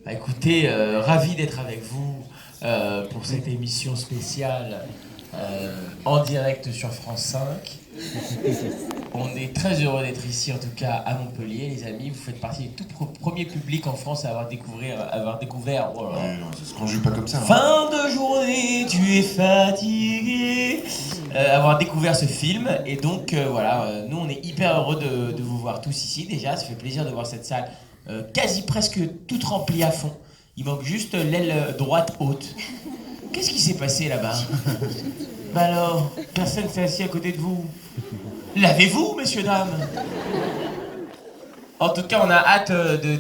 Bah, écoutez, ravi d'être avec vous pour cette émission spéciale en direct sur France 5. On est très heureux d'être ici, en tout cas à Montpellier, les amis. Vous faites partie des tout premiers publics en France à avoir découvert. Oh là là. Oui, non, ça se conjugue pas comme ça. Hein. Fin de journée, tu es fatigué. Avoir découvert ce film. Et donc, voilà, nous, on est hyper heureux de vous voir tous ici. Déjà, ça fait plaisir de voir cette salle quasi presque toute remplie à fond. Il manque juste l'aile droite haute. Qu'est-ce qui s'est passé là-bas? Bah alors, personne s'est assis à côté de vous. Lavez-vous, messieurs, dames. En tout cas, on a hâte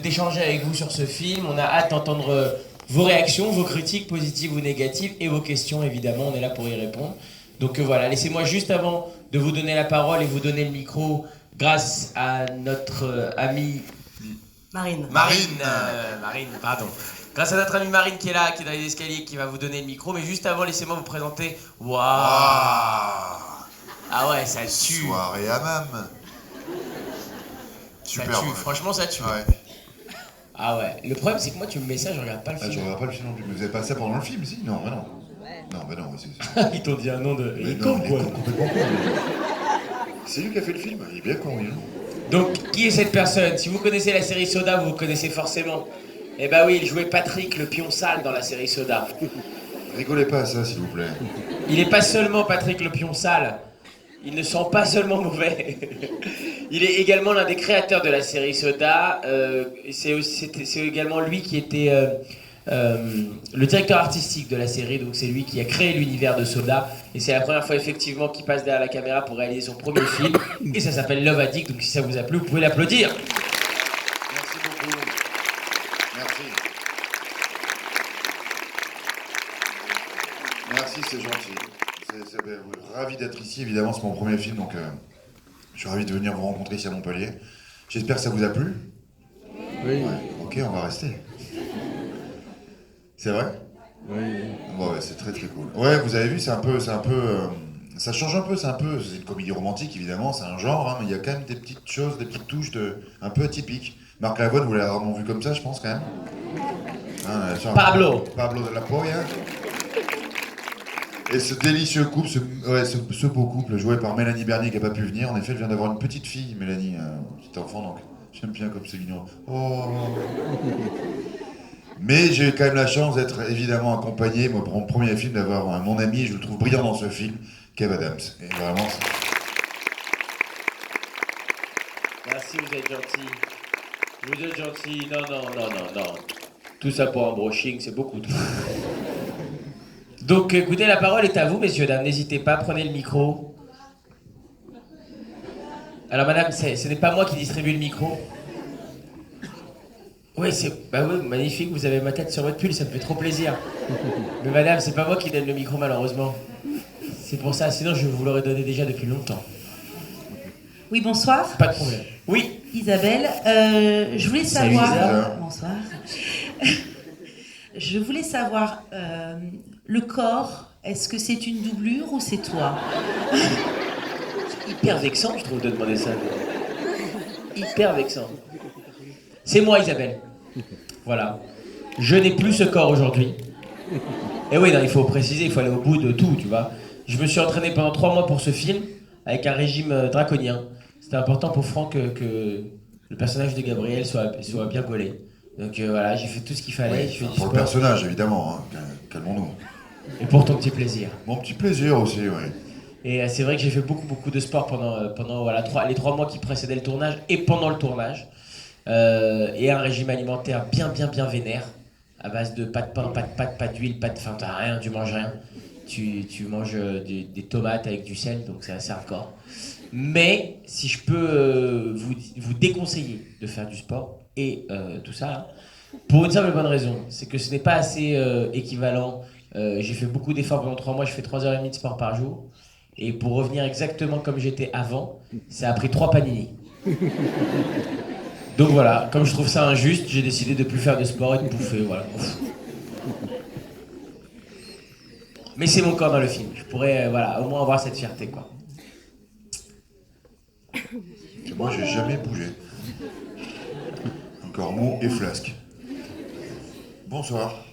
d'échanger avec vous sur ce film. On a hâte d'entendre vos réactions, vos critiques positives ou négatives et vos questions, évidemment. On est là pour y répondre. Donc voilà, laissez-moi juste avant de vous donner la parole et vous donner le micro, grâce à notre amie Marine. Marine, pardon. Grâce à notre amie Marine qui est là, qui est dans les escaliers, qui va vous donner le micro. Mais juste avant, laissez-moi vous présenter. Waouh! Ah ouais, ça tue. Soirée à Mam. Super. Ça tue, franchement ça tue. Ouais. Ah ouais, le problème c'est que moi tu me mets ça, je regarde pas le Ah, film. je regarde pas le film non plus. Mais vous avez pas ça pendant le film, si? Non, bah non. Ouais. Non, bah non, c'est... Ils t'ont dit un nom de... Il est non, con il est quoi. complètement con. C'est lui qui a fait le film, il est bien con, oui. Donc, qui est cette personne? Si vous connaissez la série Soda, vous connaissez forcément. Eh bah oui, il jouait Patrick le pion sale dans la série Soda. Rigolez pas à ça, s'il vous plaît. Il est pas seulement Patrick le pion sale, il ne sent pas seulement mauvais. Il est également l'un des créateurs de la série Soda. C'est également lui qui était le directeur artistique de la série, donc c'est lui qui a créé l'univers de Soda. Et c'est la première fois effectivement qu'il passe derrière la caméra pour réaliser son premier film. Et ça s'appelle Love Addict, donc si ça vous a plu, vous pouvez l'applaudir. Merci beaucoup. Merci. Merci, c'est gentil. Ravi d'être ici, évidemment, c'est mon premier film, donc je suis ravi de venir vous rencontrer ici à Montpellier. J'espère que ça vous a plu. Oui. Ouais, ok, on va rester. C'est vrai? Oui. Bon, ouais, c'est très très cool. Ouais, vous avez vu, ça change un peu, c'est une comédie romantique évidemment, c'est un genre, hein, mais il y a quand même des petites choses, des petites touches un peu atypiques. Marc Lavoine, vous l'avez rarement vu comme ça, je pense quand même. Hein, Pablo de la Poya. Et ce délicieux couple, ce beau couple joué par Mélanie Bernier qui n'a pas pu venir. En effet, elle vient d'avoir une petite fille, Mélanie, un petit enfant, donc j'aime bien comme c'est mignon. Oh. Mais j'ai quand même la chance d'être évidemment accompagné, moi, pour mon premier film, d'avoir mon ami, je le trouve brillant dans ce film, Kev Adams. Et vraiment, Merci, vous êtes gentil. Vous êtes gentil. Non. Tout ça pour un brushing, c'est beaucoup trop. Donc écoutez, la parole est à vous, messieurs, dames. N'hésitez pas, prenez le micro. Alors madame, ce n'est pas moi qui distribue le micro. Oui, bah oui, magnifique, vous avez ma tête sur votre pull, ça me fait trop plaisir. Mais madame, c'est pas moi qui donne le micro, malheureusement. C'est pour ça, sinon je vous l'aurais donné déjà depuis longtemps. Oui, bonsoir. Pas de problème. Oui. Isabelle, je voulais Salut, savoir... Isa. Bonsoir. Je voulais savoir, le corps, est-ce que c'est une doublure ou c'est toi? Hyper vexant, je trouve, de demander ça. Hyper vexant. C'est moi, Isabelle. Voilà. Je n'ai plus ce corps aujourd'hui. Et oui, non, il faut préciser, il faut aller au bout de tout, tu vois. Je me suis entraîné pendant 3 mois pour ce film, avec un régime draconien. C'était important pour Franck que le personnage de Gabriel soit bien gaulé. Donc voilà, j'ai fait tout ce qu'il fallait. oui, J'ai fait du pour le sport. personnage évidemment, hein, calmons-nous. Et pour ton petit plaisir. Mon petit plaisir aussi, oui. Et c'est vrai que j'ai fait beaucoup de sport pendant voilà, les 3 mois qui précédaient le tournage et pendant le tournage. Et un régime alimentaire bien vénère, à base de pas de pain, pas de pâtes, pas d'huile, pas de... Enfin, t'as rien, tu manges rien. Tu manges des tomates avec du sel, donc c'est assez hardcore. Mais si je peux vous déconseiller de faire du sport et tout ça, hein, pour une simple et bonne raison, c'est que ce n'est pas assez équivalent. J'ai fait beaucoup d'efforts pendant 3 mois, je fais 3h30 de sport par jour. Et pour revenir exactement comme j'étais avant, ça a pris 3 panini. Donc voilà, comme je trouve ça injuste, j'ai décidé de plus faire de sport et de bouffer, voilà. Mais c'est mon corps dans le film, je pourrais voilà, au moins avoir cette fierté, quoi. Moi, j'ai jamais bougé. Encore mou et flasque. Bonsoir.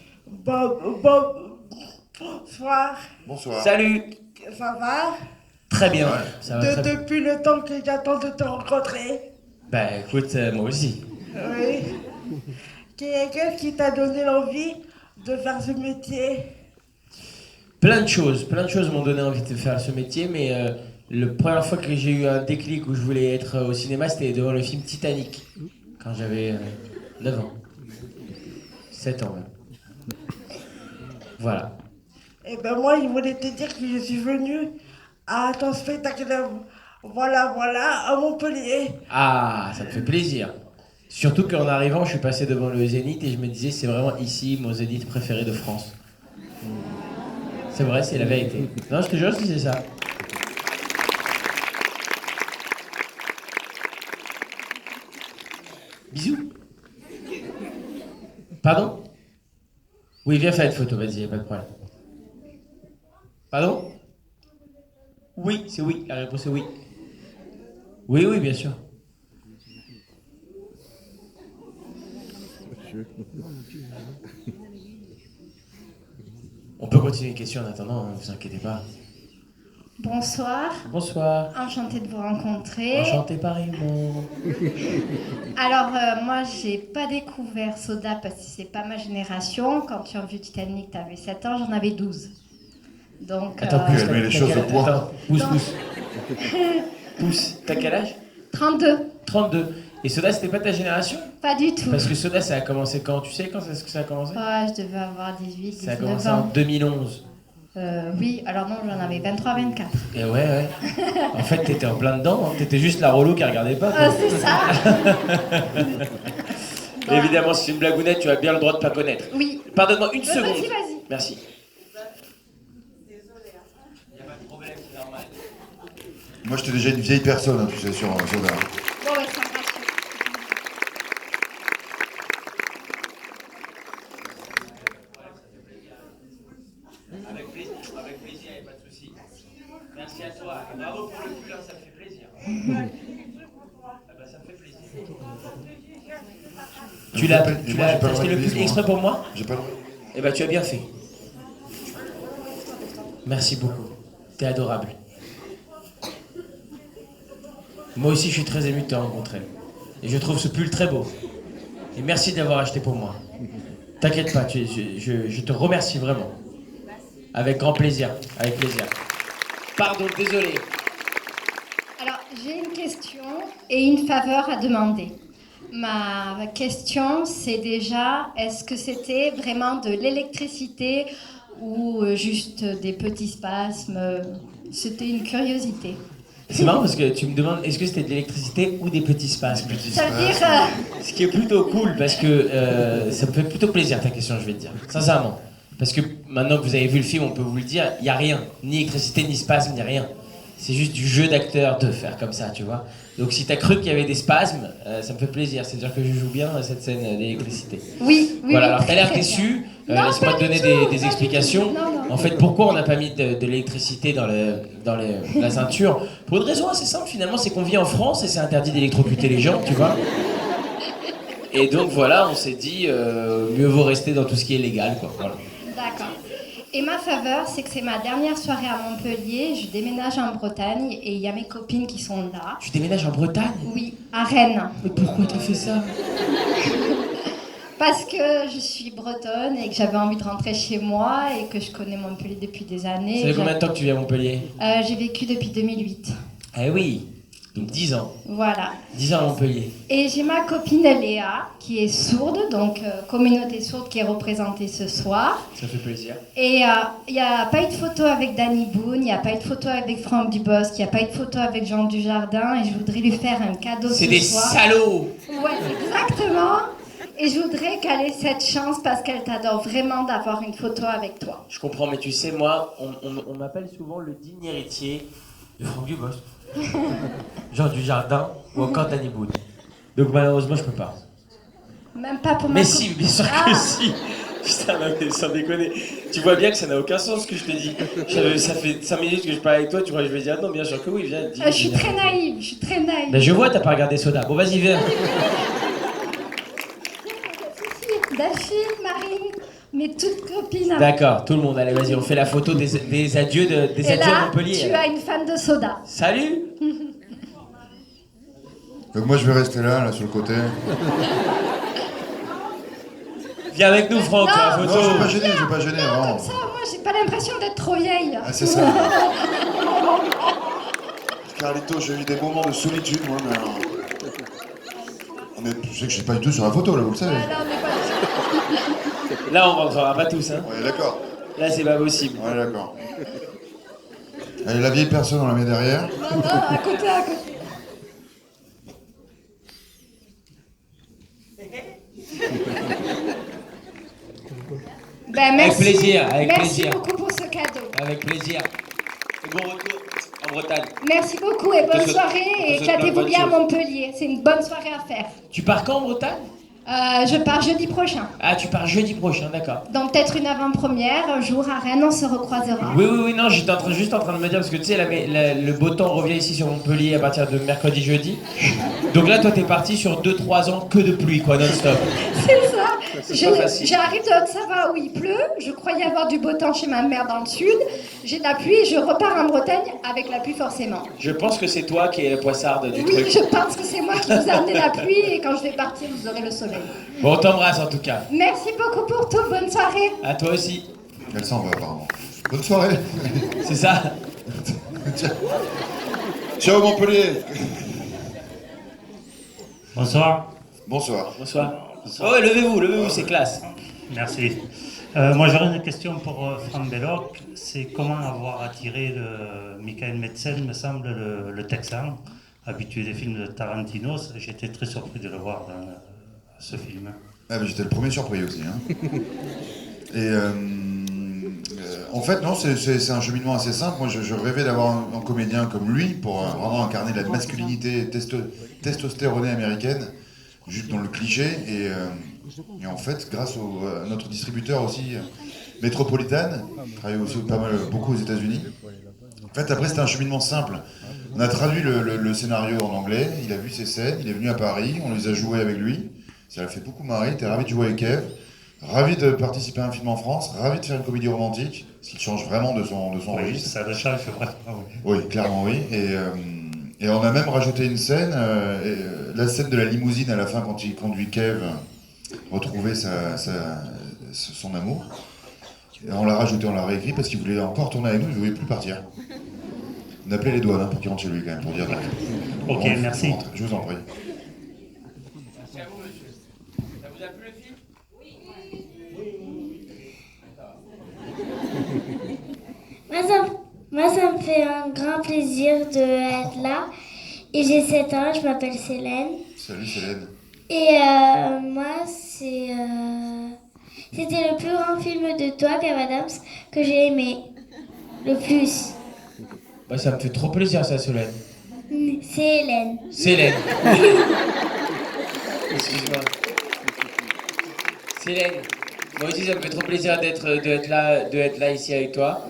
Bonsoir. Bonsoir. Salut. Ça va? Très bien. Ouais. Ça va très bien. Depuis le temps que j'attends de te rencontrer. Bah écoute, moi aussi. Oui. Qu'est-ce qui t'a donné l'envie de faire ce métier? Plein de choses m'ont donné envie de faire ce métier, mais la première fois que j'ai eu un déclic où je voulais être au cinéma, c'était devant le film Titanic, quand j'avais 9 ans. 7 ans même. Voilà. Eh ben moi, je voulais te dire que je suis venue à ton spectacle, voilà, à Montpellier. Ah, ça me fait plaisir. Surtout qu'en arrivant, je suis passé devant le Zénith et je me disais, c'est vraiment ici mon Zénith préféré de France. C'est vrai, c'est la vérité. Non, je te jure, je disais ça. Bisous. Pardon? Oui, viens faire une photo, vas-y, y a pas de problème. Pardon? Oui, c'est oui, la réponse est oui. Oui, oui, bien sûr. On peut continuer une question en attendant, ne vous inquiétez pas. Bonsoir, Bonsoir. enchantée de vous rencontrer. Enchanté pareillement. Alors, moi, j'ai pas découvert Soda parce que c'est pas ma génération. Quand tu as vu Titanic, tu avais 7 ans, j'en avais 12. Donc, Attends, Elle met les choses au point. Attends, pousse, Non. pousse. Pousse. T'as quel âge? 32, 32. Et Soda, c'était pas ta génération? pas du tout. Parce que Soda, ça a commencé quand? Tu sais quand est-ce que ça a commencé? Ouais, je devais avoir 18, Ça a 19 commencé en ans. 2011. Oui, alors non, j'en avais 23, 24. Et ouais. En fait, t'étais en plein dedans. Hein. T'étais juste la relou qui regardait pas. Ah, quoi. c'est ça. Évidemment, si c'est une blagounette, tu as bien le droit de pas connaître. Oui. Pardonne-moi une seconde. Vas-y, vas-y. Merci. Il n'y a pas de problème, c'est normal. Moi, j'étais déjà une vieille personne, hein, tu sais, sur Soda. Bon, ouais, ça me rassure. Avec plaisir, il n'y a pas de souci. Merci à toi. Et bravo pour le pull, hein, ça me fait plaisir. Ah bah, ça me fait plaisir. Tu l'as J'ai pas le acheté droit le de pull dire, exprès moi. pour moi? J'ai pas le droit. Eh bah, tu as bien fait. Merci beaucoup. T'es adorable. Moi aussi, je suis très ému de te rencontrer. Et je trouve ce pull très beau. Et merci de l'avoir acheté pour moi. T'inquiète pas, je te remercie vraiment. Avec grand plaisir, avec plaisir. Pardon, désolé. Alors, j'ai une question et une faveur à demander. Ma question, c'est déjà, est-ce que c'était vraiment de l'électricité ou juste des petits spasmes? C'était une curiosité. C'est marrant parce que tu me demandes est-ce que c'était de l'électricité ou des petits spasmes. Ça veut dire... Ce qui est plutôt cool parce que ça me fait plutôt plaisir ta question, je vais te dire. Sincèrement. Parce que maintenant que vous avez vu le film, on peut vous le dire, il n'y a rien. Ni électricité, ni spasme, ni rien. C'est juste du jeu d'acteur de faire comme ça, tu vois. Donc si t'as cru qu'il y avait des spasmes, ça me fait plaisir. C'est-à-dire que je joue bien cette scène d'électricité. Oui, oui. Voilà, oui, alors t'as l'air très déçu. bien. Non, Laisse-moi pas te donner du tout, pas des du explications. tout. Non, non. En fait, pourquoi on n'a pas mis de l'électricité dans la ceinture? Pour une raison assez simple, finalement, c'est qu'on vit en France et c'est interdit d'électrocuter les gens, tu vois. Et donc voilà, on s'est dit, mieux vaut rester dans tout ce qui est légal, quoi. Voilà. D'accord. Et ma faveur, c'est que c'est ma dernière soirée à Montpellier. Je déménage en Bretagne et il y a mes copines qui sont là. Tu déménages en Bretagne? Oui, à Rennes. Mais pourquoi t'as fait ça? Parce que je suis bretonne et que j'avais envie de rentrer chez moi et que je connais Montpellier depuis des années. Ça fait combien de temps que tu vis à Montpellier? J'ai vécu depuis 2008. Eh oui, donc 10 ans. Voilà. 10 ans à Montpellier. Et j'ai ma copine Léa qui est sourde, donc communauté sourde qui est représentée ce soir. Ça fait plaisir. Et il n'y a pas eu de photo avec Danny Boone, il n'y a pas eu de photo avec Franck Dubosc, il n'y a pas eu de photo avec Jean Dujardin et je voudrais lui faire un cadeau ce C'est des soir. salauds! Ouais, exactement. Et je voudrais qu'elle ait cette chance parce qu'elle t'adore vraiment d'avoir une photo avec toi. Je comprends, mais tu sais, moi, on m'appelle souvent le digne héritier de Franck Dubosc, Jean Dujardin ou encore Danny Boone. Donc malheureusement, je peux pas. Même pas pour ma Mais copine. si, bien sûr Ah. que si. Putain, non, mais sans déconner. Tu vois bien que ça n'a aucun sens ce que je te dis. Ça fait 5 minutes que je parle avec toi, tu crois que je vais dire non, bien sûr que oui, viens. Dis, Je suis très naïve, je suis très naïve. Ben je vois, t'as pas regardé Soda. Bon, vas-y, viens. Danny Delphine, Marine, mes toutes copines. D'accord, tout le monde, allez, vas-y, on fait la photo des adieux, des Et adieux à là, Montpellier. tu as une fan de soda. Salut. Donc moi je vais rester là sur le côté. Viens avec nous, Franck, Non. la Non, photo. je vais pas gêner, je vais pas gêner, Non, vraiment. comme ça, moi, j'ai pas l'impression d'être trop vieille. Ah, c'est ça. Carlito, j'ai eu des moments de solitude, moi, mais alors... Je sais que je suis pas du tout sur la photo, là, vous le savez. Ah, non, mais pas du Là, on rentrera pas tous, hein. Ouais, d'accord. Là, c'est pas possible. Ouais, d'accord. Allez, la vieille personne, on la met derrière. Non, non, à côté, à côté. Ben, Avec merci. plaisir, avec merci plaisir. beaucoup pour ce cadeau. Avec plaisir. Et bon retour en Bretagne. Merci beaucoup et bonne Je te souhaite- soirée je te et souhaite plein de éclatez-vous bonnes bien à choses. Montpellier. C'est une bonne soirée à faire. Tu pars quand en Bretagne? Je pars jeudi prochain. Ah, tu pars jeudi prochain, d'accord. Donc peut-être une avant-première, un jour à Rennes, on se recroisera. Oui, oui, oui, non, j'étais juste en train de me dire, parce que tu sais, le beau temps revient ici sur Montpellier à partir de mercredi, jeudi. Donc là, toi, t'es parti sur 2-3 ans que de pluie, quoi, non-stop. C'est ça. C'est pas facile. J'arrive de Haute-Savoie où il pleut. Je croyais avoir du beau temps chez ma mère dans le sud. J'ai de la pluie et je repars en Bretagne avec la pluie forcément. Je pense que c'est toi qui es la poissarde du Oui, truc. je pense que c'est moi qui vous ai amené la pluie et quand je vais partir, vous aurez le soleil. Bon, on t'embrasse en tout cas. Merci beaucoup pour tout. Bonne soirée. À toi aussi. Elle s'en va, apparemment. Bonne soirée. C'est ça. Ciao, Montpellier. Bonsoir. Bonsoir. Bonsoir. Oh, ouais, levez-vous, c'est classe. Merci. Moi, j'aurais une question pour Franck Belloc. C'est comment avoir attiré Michael Madsen, me semble, le Texan, habitué des films de Tarantino. J'étais très surpris de le voir dans ce film. Ah, mais j'étais le premier surpris aussi. Hein. Et en fait, non, c'est un cheminement assez simple. Moi, je rêvais d'avoir un comédien comme lui pour vraiment incarner la masculinité testostéronée américaine, juste dans le cliché. Et en fait, grâce à notre distributeur aussi, Metropolitan, qui travaille aussi beaucoup aux États-Unis. En fait, après, c'était un cheminement simple. On a traduit le scénario en anglais, il a vu ses scènes, il est venu à Paris, on les a jouées avec lui. Ça l'a fait beaucoup marrer, il était ravi de jouer avec Kev, ravi de participer à un film en France, ravi de faire une comédie romantique, ce qui change vraiment de son Oui, registre. ça le change vraiment, oui. Oui, clairement oui. Et on a même rajouté une scène, la scène de la limousine à la fin quand il conduit Kev retrouver son amour. Et on l'a rajouté, on l'a réécrit parce qu'il voulait encore tourner avec nous, il ne voulait plus partir. On appelait les douanes pour qu'il rentre chez lui quand même, pour dire donc. Ok, Rentre, merci. rentre. Je vous en prie. Ça vous a plu le film? Moi, ça me fait un grand plaisir d'être là. Et j'ai 7 ans, je m'appelle Célène. Salut Célène. Et moi, c'était le plus grand film de toi, Kev Adams, que j'ai aimé. Le plus. Bah, ça me fait trop plaisir, ça, Solène. C'est Hélène. Célène. Excuse-moi. Célène. Moi aussi, ça me fait trop plaisir d'être là ici avec toi.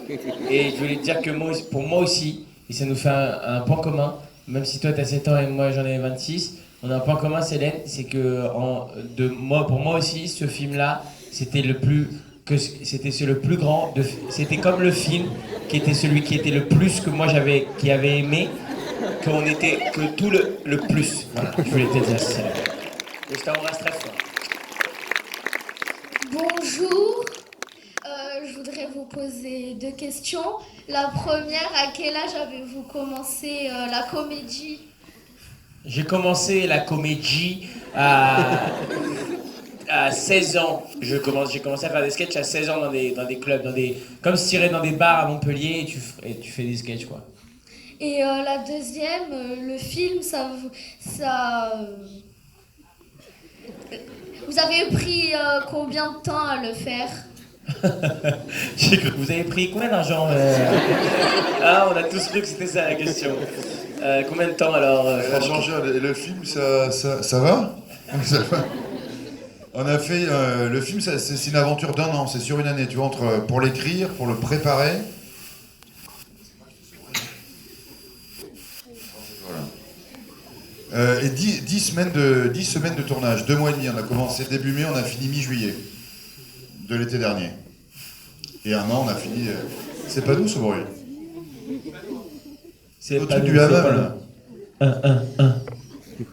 Et je voulais te dire que pour moi aussi, et ça nous fait un point commun, même si toi tu as 7 ans et moi j'en ai 26, on a un point commun, Célène, c'est que pour moi aussi, ce film-là, c'était le plus grand. C'était comme le film qui était celui qui était le plus que moi qui avait aimé, que tout le plus. Voilà, je voulais te dire ça. Et je t'embrasse très fort. Bonjour, je voudrais vous poser 2 questions. La première, à quel âge avez-vous commencé la comédie? J'ai commencé la comédie à 16 ans. J'ai commencé à faire des sketchs à 16 ans dans des clubs, comme se tirer dans des bars à Montpellier et tu fais des sketchs quoi. Et la deuxième, le film, vous avez pris combien de temps à le faire? J'ai cru que vous avez pris combien d'argent Ah, on a tous cru que c'était ça la question. Combien de temps alors Elle a changé, le film, ça va Ça va. On a fait le film, c'est une aventure d'1 an, c'est sur une année, tu vois, pour l'écrire, pour le préparer. Voilà. Et 10 semaines de tournage, 2 mois et demi. On a commencé début mai, on a fini mi-juillet de l'été dernier. Et 1 an, on a fini. C'est pas nous ce bruit. C'est Au pas truc nous, du c'est hammam pas là. nous.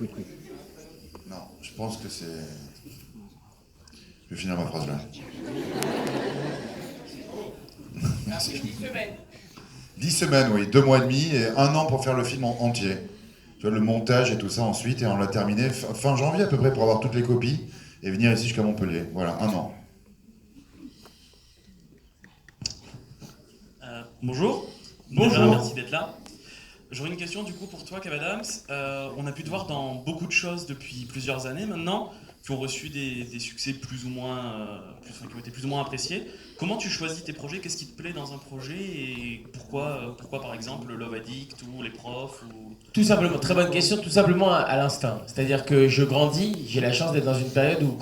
Non, je pense que c'est. Je vais finir ma phrase là. Merci. 10 semaines, oui, 2 mois et demi et 1 an pour faire le film en entier. Tu vois, le montage et tout ça ensuite, et on l'a terminé fin janvier à peu près pour avoir toutes les copies et venir ici jusqu'à Montpellier. Voilà, 1 an. Bonjour. Bonjour. Déjà, merci d'être là. J'aurais une question du coup pour toi, Kev Adams. On a pu te voir dans beaucoup de choses depuis plusieurs années maintenant, qui ont reçu des succès plus ou moins, qui ont été plus ou moins appréciés. Comment tu choisis tes projets? Qu'est-ce qui te plaît dans un projet et pourquoi par exemple Love Addict ou Les Profs ou... Tout simplement, très bonne question, tout simplement à l'instinct. C'est-à-dire que je grandis, j'ai la chance d'être dans une période où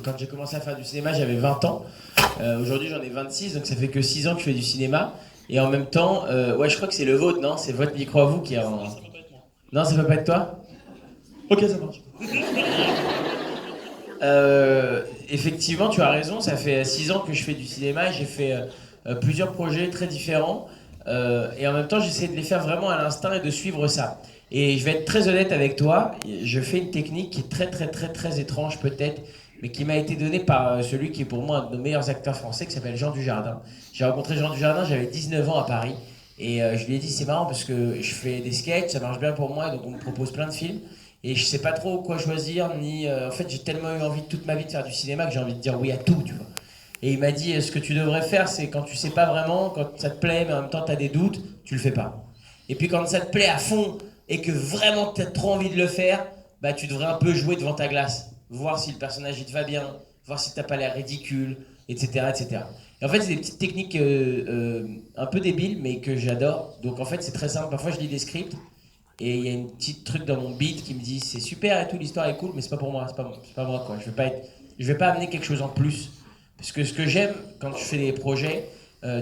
quand j'ai commencé à faire du cinéma, j'avais 20 ans. Aujourd'hui, j'en ai 26, donc ça fait que 6 ans que je fais du cinéma. Et en même temps, ouais, je crois que c'est le vôtre, non? C'est votre micro à vous qui est en... Ça peut pas être moi. Non, ça peut pas être toi? Ok, ça marche. Effectivement, tu as raison, ça fait 6 ans que je fais du cinéma, j'ai fait plusieurs projets très différents et en même temps j'essaie de les faire vraiment à l'instinct et de suivre ça. Et je vais être très honnête avec toi, je fais une technique qui est très étrange peut-être, mais qui m'a été donnée par celui qui est pour moi un de nos meilleurs acteurs français, qui s'appelle Jean Dujardin. J'ai rencontré Jean Dujardin, j'avais 19 ans à Paris, et je lui ai dit c'est marrant parce que je fais des sketchs, ça marche bien pour moi, donc on me propose plein de films. Et je sais pas trop quoi choisir, en fait j'ai tellement eu envie toute ma vie de faire du cinéma que j'ai envie de dire oui à tout, tu vois. Et il m'a dit ce que tu devrais faire, c'est quand tu sais pas vraiment, quand ça te plaît mais en même temps tu as des doutes, tu le fais pas. Et puis quand ça te plaît à fond et que vraiment tu as trop envie de le faire, bah tu devrais un peu jouer devant ta glace, voir si le personnage il te va bien, voir si t'as pas l'air ridicule, etc., etc. Et en fait c'est des petites techniques un peu débiles mais que j'adore. Donc en fait c'est très simple, parfois je lis des scripts. Et il y a une petite truc dans mon beat qui me dit c'est super et tout, l'histoire est cool, mais c'est pas pour moi, c'est pas moi quoi. Je vais pas amener quelque chose en plus. Parce que ce que j'aime quand je fais des projets,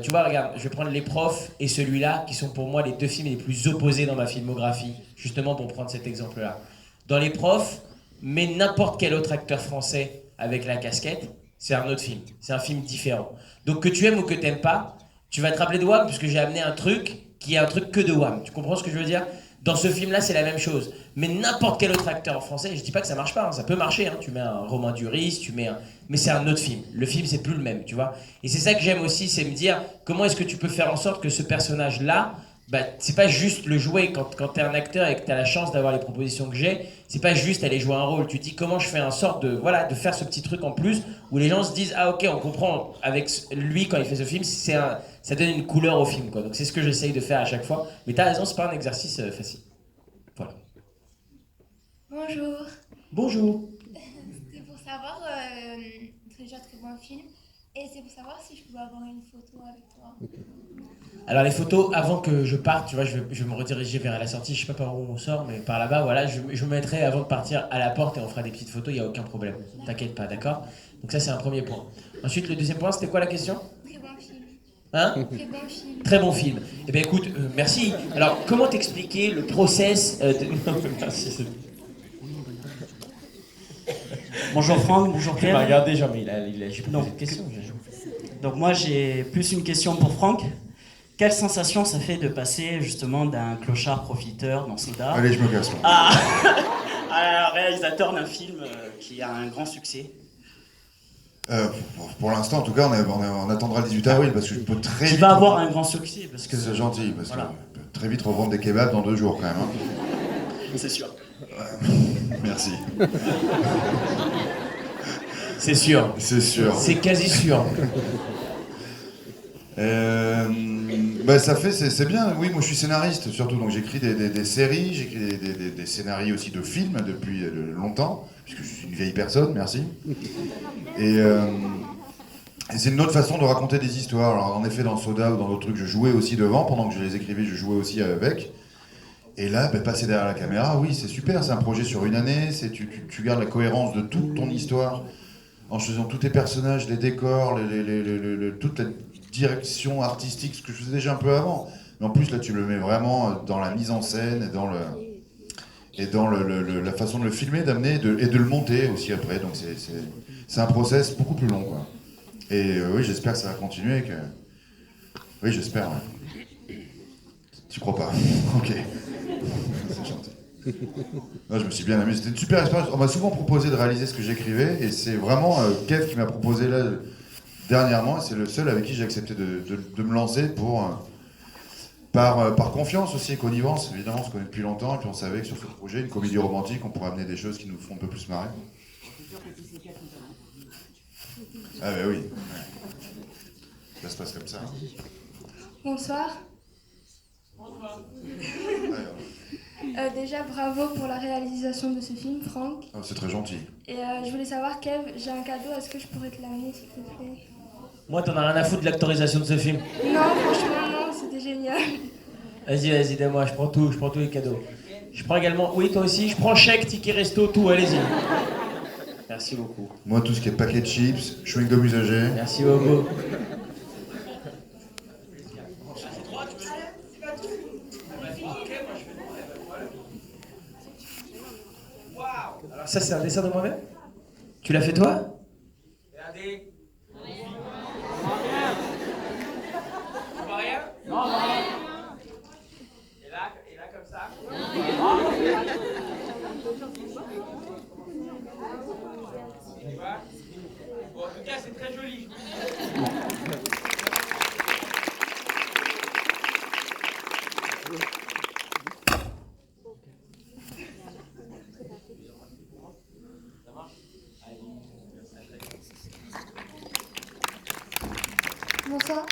tu vois, regarde, je vais prendre Les Profs et celui-là, qui sont pour moi les 2 films les plus opposés dans ma filmographie, justement pour prendre cet exemple-là. Dans Les Profs, mais n'importe quel autre acteur français avec la casquette, c'est un autre film, c'est un film différent. Donc que tu aimes ou que t'aimes pas, tu vas te rappeler de Wham, puisque j'ai amené un truc qui est un truc que de Wham. Tu comprends ce que je veux dire? Dans ce film-là, c'est la même chose. Mais n'importe quel autre acteur français, je dis pas que ça marche pas, hein, ça peut marcher. Hein, tu mets un Romain Duris, mais c'est un autre film. Le film, c'est plus le même, tu vois. Et c'est ça que j'aime aussi, c'est me dire comment est-ce que tu peux faire en sorte que ce personnage-là, bah, c'est pas juste le jouer. Quand t'es un acteur et que t'as la chance d'avoir les propositions que j'ai, c'est pas juste aller jouer un rôle. Tu te dis comment je fais en sorte de faire ce petit truc en plus où les gens se disent ah ok, on comprend avec lui quand il fait ce film, ça donne une couleur au film quoi. Donc c'est ce que j'essaye de faire à chaque fois. Mais t'as raison, c'est pas un exercice facile. Voilà. Bonjour. Bonjour. C'était pour savoir, déjà très bon film, et c'est pour savoir si je pouvais avoir une photo avec toi. Alors les photos, avant que je parte, tu vois, je vais me rediriger vers la sortie, je sais pas par où on sort, mais par là-bas, voilà, je me mettrai avant de partir à la porte et on fera des petites photos, il n'y a aucun problème. T'inquiète pas, d'accord? Donc ça c'est un premier point. Ensuite, le deuxième point, c'était quoi la question? Très bon film. Hein? Très bon film. Très bon film. Eh bien écoute, merci. Alors comment t'expliquer le process Non, merci. Bonjour Franck, bonjour Tu m'as Kev. regardé, genre, mais j'ai pas Non. posé de question. Donc moi j'ai plus une question pour Franck. Quelle sensation ça fait de passer justement d'un clochard profiteur dans Soda Allez, je me casse là. à un réalisateur d'un film qui a un grand succès? Pour l'instant, en tout cas, on attendra le 18 avril parce que je peux très Qui vite. va avoir un grand succès parce que C'est gentil, parce Voilà. que je peux très vite revendre des kebabs dans 2 jours quand même. Hein. c'est sûr. Merci. C'est sûr. C'est sûr. C'est quasi sûr. Bah c'est bien. Oui, moi je suis scénariste surtout, donc j'écris des séries, j'écris des scénarios aussi de films depuis longtemps, puisque je suis une vieille personne, merci. Et c'est une autre façon de raconter des histoires. Alors en effet, dans Soda ou dans d'autres trucs, je jouais aussi devant, pendant que je les écrivais, je jouais aussi avec. Et là, passer derrière la caméra, oui, c'est super, c'est un projet sur une année, tu gardes la cohérence de toute ton histoire, en faisant tous tes personnages, les décors, toute la direction artistique, ce que je faisais déjà un peu avant. Mais en plus, là, tu le mets vraiment dans la mise en scène et dans la façon de le filmer, d'amener et de le monter aussi après. Donc c'est un process beaucoup plus long, quoi. Et oui, j'espère que ça va continuer. Oui, j'espère. Ouais. Tu crois pas? Ok. C'est gentil. Non, je me suis bien amusé. C'était une super expérience. On m'a souvent proposé de réaliser ce que j'écrivais, et c'est vraiment Kev qui m'a proposé là dernièrement. C'est le seul avec qui j'ai accepté de me lancer par confiance aussi et connivence. Évidemment, on se connaît depuis longtemps, et puis on savait que sur ce projet, une comédie romantique, on pourrait amener des choses qui nous font un peu plus marrer. Ah bah oui. Ça se passe comme ça. Bonsoir. Déjà, bravo pour la réalisation de ce film, Franck. Oh, c'est très gentil. Et je voulais savoir, Kev, j'ai un cadeau, est-ce que je pourrais te l'amener, s'il te plaît? Moi, t'en as rien à foutre de l'actorisation de ce film. Non, franchement, non, c'était génial. Vas-y, donne-moi, je prends tous les cadeaux. Je prends également, oui, toi aussi, je prends chèque, ticket resto, tout, allez-y. Merci beaucoup. Moi, tout ce qui est paquet de chips, chewing-gum usagé. Merci beaucoup. Alors ça, c'est un dessin de moi-même? Tu l'as fait toi? Regardez. Tu vois rien? Non, rien. Et là comme ça? Tu vois? Bon, en tout cas, c'est très joli. Bonsoir.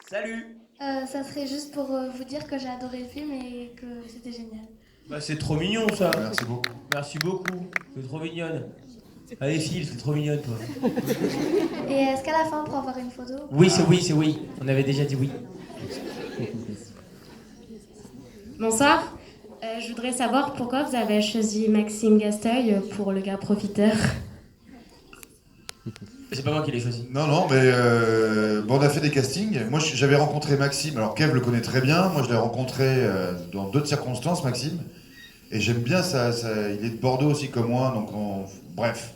Salut. Ça serait juste pour vous dire que j'ai adoré le film et que c'était génial. Bah c'est trop mignon ça. Merci beaucoup. Merci beaucoup. C'est trop mignonne. Allez Phil, c'est trop mignonne toi. Et est-ce qu'à la fin, on pourra avoir une photo? Oui, c'est oui. On avait déjà dit oui. Bonsoir. Je voudrais savoir pourquoi vous avez choisi Maxime Gasteuil pour Le Gars Profiteur. C'est pas moi qui l'ai choisi. Non, mais bon, on a fait des castings. Moi, j'avais rencontré Maxime. Alors, Kev le connaît très bien. Moi, je l'ai rencontré dans d'autres circonstances, Maxime. Et j'aime bien il est de Bordeaux aussi comme moi. Donc, bref.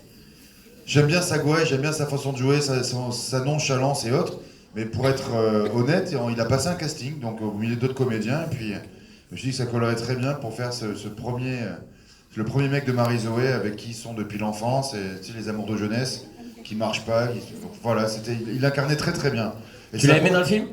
J'aime bien sa gouaille, j'aime bien sa façon de jouer, sa nonchalance et autres. Mais pour être honnête, il a passé un casting, donc au milieu d'autres comédiens. Et puis, je me suis dit que ça collerait très bien pour faire le premier mec de Marie-Zoé avec qui ils sont depuis l'enfance. Et tu sais, les amours de jeunesse qui marchent pas. Donc, voilà, il incarnait très très bien. Et tu l'as aimé dans le film?